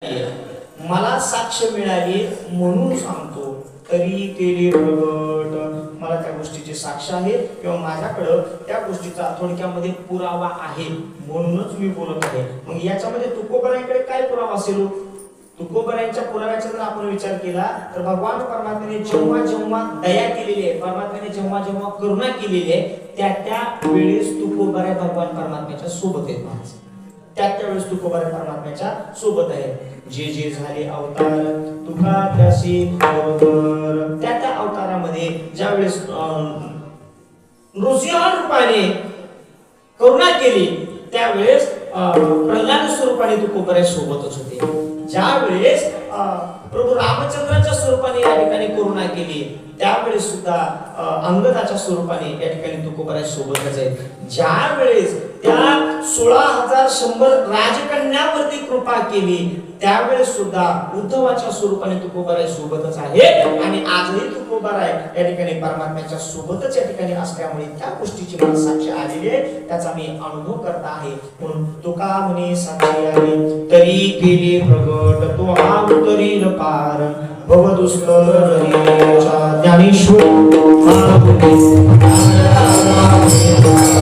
मला साक्ष मिळाली म्हणून सांगतो, तरी केली प्रगट. मला त्या गोष्टीची साक्ष आहे किंवा माझ्याकडं त्या गोष्टीचा थोडक्यामध्ये पुरावा आहे म्हणूनच मी बोलत आहे. मग याच्यामध्ये तुकोबरायांकडे काय पुरावा असेल? तुकोबरायांच्या पुराव्याचा जर आपण विचार केला तर भगवान परमात्म्याने जेव्हा जेव्हा दया केलेली आहे, परमात्म्याने जेव्हा जेव्हा करुणा केलेली आहे, त्या वेळेस तुकोबराय भगवान परमात्म्याच्या सोबत आहेत. त्यावेळेस तुकोबराय परमात्म्याच्या सोबत आहे. जे जे झाले अवतार तुका त्याशी अवतार, त्या अवतारामध्ये ज्यावेळेस नृसिंह रूपाने करुणा केली त्यावेळेस प्रल्हाद स्वरूपाने तुकोबराय सोबतच होते. ज्या वेळेस प्रभू रामचंद्राच्या स्वरूपाने या ठिकाणी करुणा केली त्यावेळेस सुद्धा अंगदाच्या स्वरूपाने या ठिकाणी तुकोबराय सोबतच आहेत. ज्या वेळेस त्या 16,100 राजकन्यावरती कृपा केली त्यावेळेस सुद्धा उद्धवाच्या स्वरूपाने तुकोबराय सोबतच आहे. आणि आजही तुकोबराय या ठिकाणी परमात्म्याच्या सोबतच या ठिकाणी असल्यामुळे त्या गोष्टीची मला साक्ष आलेली आहे, त्याचा मी अनुभव करता आहे. म्हणून तुका म्हणे साक्षी आहे, तरी केली प्रगट तो हा उतरील पार भवदुस्तर ज्ञानेश्वर